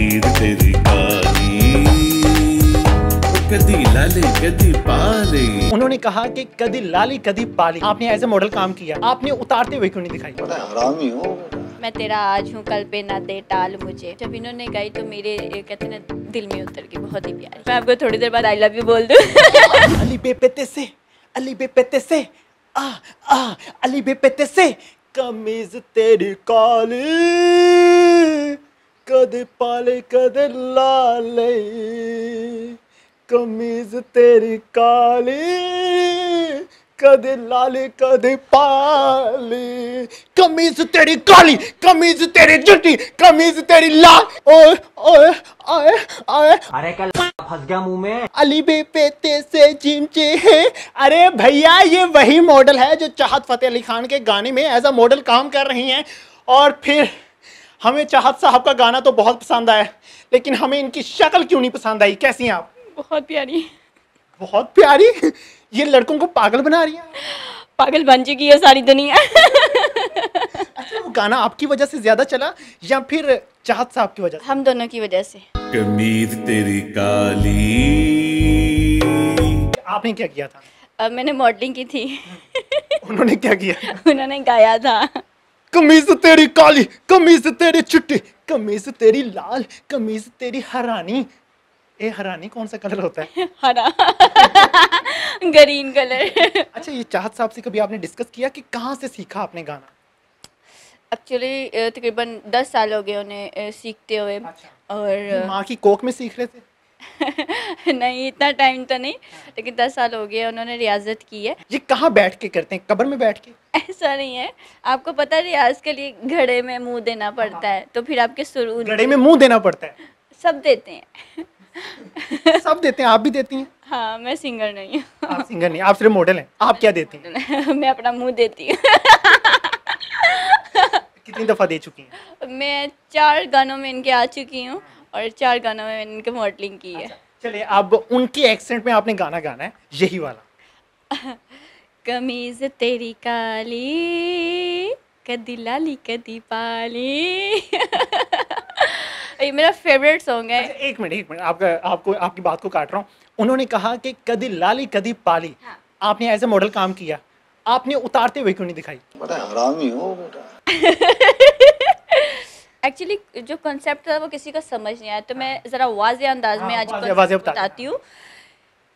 कमीज तेरी काली, कदी लाली कदी पाली। उन्होंने कहा कि कदी लाली कदी पाली। आपने एज ए मॉडल काम किया, आपने उतारते हुए क्यों नहीं दिखाई? बड़ा हरामी हो। मैं तेरा आज हूँ कल पे ना दे टाल मुझे, जब इन्होंने गाई तो मेरे कहते ना दिल में उतर गई, बहुत ही प्यारी। मैं आपको थोड़ी देर बाद आई लव यू बोल दूँ। अली बेपते से, अली बेपते से, आ आ अली बेपते से, कमीज तेरी काली, कद पाले कद लाले, कमीज तेरी काली, कद लाले कद पाली, कमीज तेरी काली, कमीज तेरी जुटी, कमीज तेरी लाल। ओए ओए ओए ओए, अरे कल फंस गया मुंह में। अली बेपते से चिमचे है। अरे भैया ये वही मॉडल है जो चाहत फतेह अली खान के गाने में एज अ मॉडल काम कर रही हैं। और फिर हमें चाहत साहब का गाना तो बहुत पसंद आया, लेकिन हमें इनकी शक्ल क्यों नहीं पसंद आई? कैसी हैं आप? बहुत प्यारी। बहुत प्यारी। ये लड़कों को पागल बना रही हैं। पागल बन चुकी है सारी दुनिया। अच्छा, वो गाना आपकी वजह से ज्यादा चला या फिर चाहत साहब की वजह से? हम दोनों की वजह से। कमीज तेरी काली। आपने क्या किया था? अब मैंने मॉडलिंग की थी। उन्होंने क्या किया? उन्होंने गाया था। कमीज तेरी काली, कमीज तेरी चिट्टी, कमीज तेरी लाल, कमीज तेरी हरानी। ए हरानी कौन सा कलर होता है? हरा। Green colour. अच्छा, ये चाहत साहब से कभी आपने डिस्कस किया कि कहाँ से सीखा आपने गाना? एक्चुअली तकरीबन 10 साल हो गए उन्हें सीखते हुए। अच्छा। और माँ की कोख में सीख रहे थे? नहीं, इतना टाइम तो नहीं, लेकिन 10 साल हो गए उन्होंने रियाजत की है। ये कहाँ बैठ के करते हैं? कब्र में बैठ के? ऐसा नहीं है, आपको पता है रियाज के लिए घड़े में मुंह देना पड़ता है, तो फिर आपके सुर घड़े में मुंह देना पड़ता है? सब देते हैं। सब देते हैं, आप भी देती हैं? हाँ, मैं सिंगर नहीं हूँ। आप सिंगर नहीं, आप सिर्फ मॉडल हैं। आप क्या देती हैं? मैं अपना मुंह देती हूँ। कितनी दफा दे चुकी हैं? मैं 4 गानों में इनके आ चुकी हूँ और 4 गानों में इनके मॉडलिंग की है। चलिए, अब उनके एक्सेंट में आपने गाना गाना है, यही वाला। कमीज तेरी काली, कदी लाली कदी पाली। ये मेरा फेवरेट सॉन्ग है। अच्छा, एक मिनट, आपकी बात को काट रहा हूँ। उन्होंने कहा कि कदी लाली कदी पाली। हाँ। आपने एज ए मॉडल काम किया, आपने उतारते हुए क्यों नहीं दिखाई? बड़ा हरामी हो बेटा। एक्चुअली जो कॉन्सेप्ट था वो किसी का समझ नहीं आया, तो मैं ज़रा वाज़े अंदाज में आज वाज़े बताती हूँ।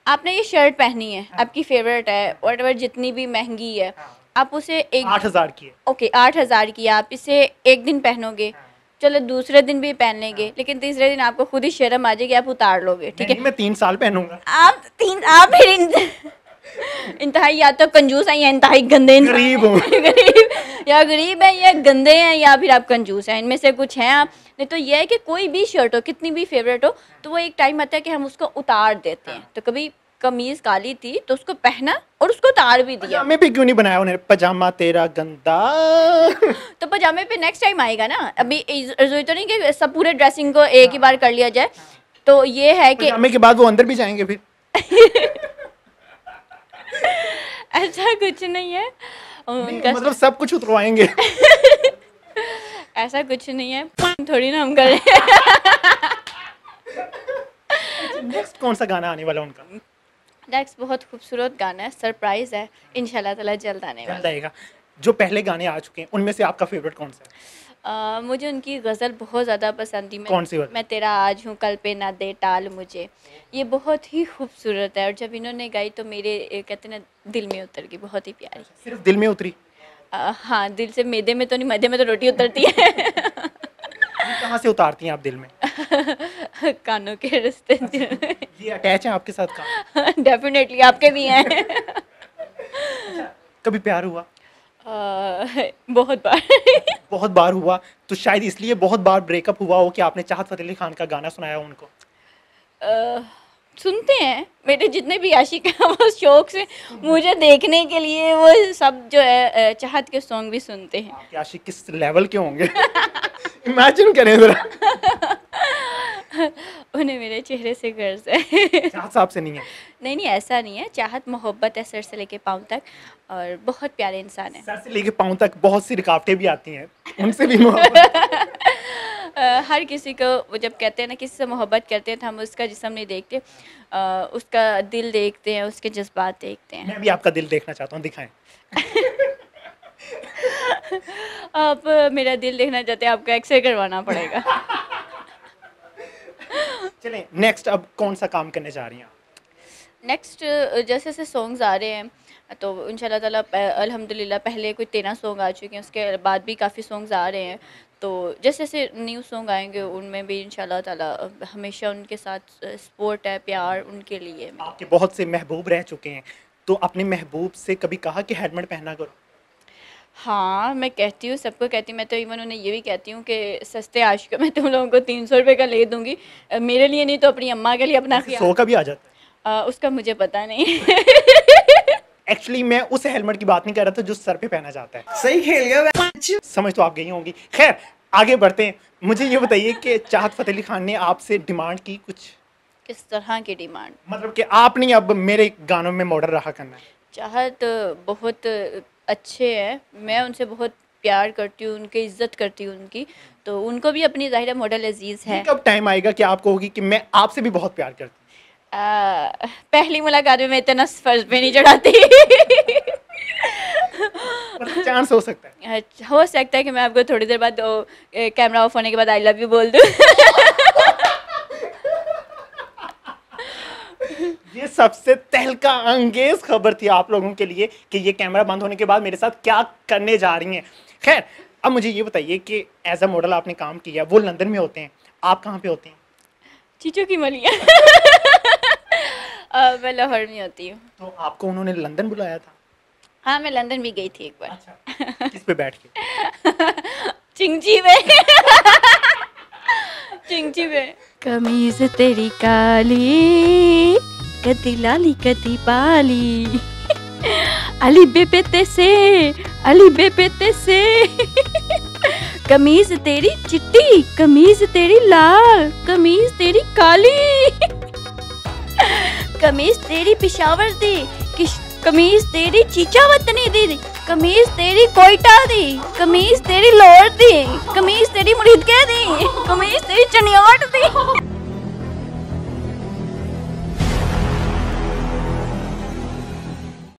आपने ये शर्ट पहनी है, आपकी फेवरेट है, व्हाटएवर जितनी भी महंगी है, आप उसे 8,000 की है। ओके, 8,000 की है, आप इसे एक दिन पहनोगे, चलो दूसरे दिन भी पहन लेंगे, लेकिन तीसरे दिन आपको खुद ही शर्म आ जाएगी, आप उतार लोगे, ठीक है? मैं 3 साल पहनूंगा। आप फिर इंतहाई या तो कंजूस हैं या इंतहाई गंदे, गरीब हो। गरीब है या गंदे हैं या फिर आप कंजूस हैं, इनमें से कुछ हैं आप। नहीं तो ये है कि कोई भी शर्ट हो, कितनी भी फेवरेट हो, तो वो एक टाइम आता है कि हम उसको उतार देते हैं। तो कभी कमीज काली थी तो उसको पहना और उसको उतार भी दिया। पजामे पे क्यों नहीं बनाया उन्हें? पजामा तेरा गंदा। तो पजामे पे नेक्स्ट टाइम आएगा ना, अभी जरूरी तो नहीं कि सब पूरे ड्रेसिंग को एक ही बार कर लिया जाए। तो ये है कि पजामे के बाद वो अंदर भी जाएंगे फिर। ऐसा कुछ नहीं है उनका, मतलब सब कुछ उतरवाएंगे। ऐसा कुछ नहीं है, थोड़ी ना हम करें। नेक्स्ट कौन सा गाना आने वाला उनका? नेक्स्ट बहुत खूबसूरत गाना है, सरप्राइज है, इंशाल्लाह ताला जल्द आने वाला है। जल्द आएगा। जो पहले गाने आ चुके हैं उनमें से आपका फेवरेट कौन सा है? मुझे उनकी गज़ल बहुत ज़्यादा पसंद थी। कौन सी वाली? मैं तेरा आज हूँ कल पे ना दे टाल मुझे, ये बहुत ही खूबसूरत है और जब इन्होंने गाई तो मेरे कहते ना दिल में उतर गई, बहुत ही प्यारी। सिर्फ दिल में उतरी? हाँ, दिल से, मैदे में तो नहीं, मैदे में तो रोटी उतरती है। कहाँ से उतारती हैं आप दिल में? कानों के रिश्ते। ये अटैच है आपके साथ का? डेफिनेटली आपके भी हैं। कभी प्यार हुआ? बहुत बार। बहुत बार हुआ, तो शायद इसलिए बहुत बार ब्रेकअप हुआ हो कि आपने चाहत फतेह अली खान का गाना सुनाया उनको। सुनते हैं मेरे जितने भी आशिक हैं, वो शौक से मुझे देखने के लिए वो सब जो है चाहत के सॉन्ग भी सुनते हैं। आपके आशिक किस लेवल के होंगे? इमेजिन करें जरा। उन्हें मेरे चेहरे से गर्ज है। चाहत साहब से नहीं है? नहीं नहीं, ऐसा नहीं है, चाहत मोहब्बत है सर से लेके पाँव तक और बहुत प्यारे इंसान है। सर से लेके पाँव तक बहुत सी रुकावटें भी आती हैं, उनसे भी मोहब्बत। हर किसी को वो जब कहते हैं ना किसी से मोहब्बत करते हैं तो हम उसका जिस्म नहीं देखते, उसका दिल देखते हैं, उसके जज्बात देखते हैं। मैं भी आपका दिल देखना चाहता हूँ, दिखाएं। आप मेरा दिल देखना चाहते हैं, आपको एक्सरे करवाना पड़ेगा। चलें नेक्स्ट, अब कौन सा काम करने जा रही हैं आप? नेक्स्ट जैसे जैसे सॉन्ग्स आ रहे हैं तो इंशाल्लाह ताला अल्हम्दुलिल्लाह पहले कोई 13 सॉन्ग आ चुके हैं, उसके बाद भी काफ़ी सॉन्ग्स आ रहे हैं। तो जैसे जैसे न्यू सॉन्ग आएंगे उनमें भी इंशाल्लाह ताला हमेशा उनके साथ सपोर्ट है, प्यार उन्के लिए। आपके बहुत से महबूब रह चुके हैं, तो अपने महबूब से कभी कहा कि हेलमेट पहना करो? हाँ मैं कहती हूँ, सबको कहती हूँ। मैं तो इवन उन्हें ये भी कहती हूँ कि सस्ते आशिक मैं तुम लोगों को 300 रुपये का ले दूँगी, मेरे लिए नहीं तो अपनी अम्मा के लिए अपना 100 का भी आ जाता है। उसका मुझे पता नहीं। एक्चुअली मैं उस हेलमेट की बात नहीं कर रहा था जो सर पे पहना जाता है। सही खेल गया। समझ तो आप गई होंगी। खैर आगे बढ़ते हैं। मुझे ये बताइए कि चाहत फ़तेह अली खान ने आपसे डिमांड की कुछ? किस तरह की डिमांड? मतलब कि आप नहीं अब मेरे गानों में मॉडल रहा करना है। चाहत बहुत अच्छे हैं, मैं उनसे बहुत प्यार करती हूँ, उनकी इज्जत करती हूँ उनकी, तो उनको भी अपनी ज़ाहिर मॉडल अजीज़ है। कब टाइम आएगा कि आप कहोगी कि मैं आपसे भी बहुत प्यार करती हूँ? पहली मुलाकात में मैं इतना फर्ज पे नहीं चढ़ाती। मतलब चांस हो सकता है? हो सकता है कि मैं आपको थोड़ी देर बाद कैमरा ऑफ होने के बाद आई लव यू बोल दूँ। ये सबसे तहलका अंगेज खबर थी आप लोगों के लिए कि ये कैमरा बंद होने के बाद मेरे साथ क्या करने जा रही हैं। खैर अब मुझे ये बताइए कि एज अ मॉडल आपने काम किया, वो लंदन में होते हैं, आप कहाँ पे होते हैं? चीचों की मलिया। मैं लाहौर में होती हूँ। तो आपको उन्होंने लंदन बुलाया था? हाँ मैं लंदन भी गई थी एक बार। अच्छा, किस पे बैठ के? चिंची में। चिंची में। कमीज तेरी काली, कदी लाली कदी बाली, अली बेबे से, अली बेबे से। कमीज तेरी चिट्टी, कमीज तेरी लाल, कमीज तेरी काली, कमीज तेरी पिशावर दी, कमीज तेरी चीचा वतनी दी, कमीज तेरी कोयटा दी, कमीज तेरी लोर दी,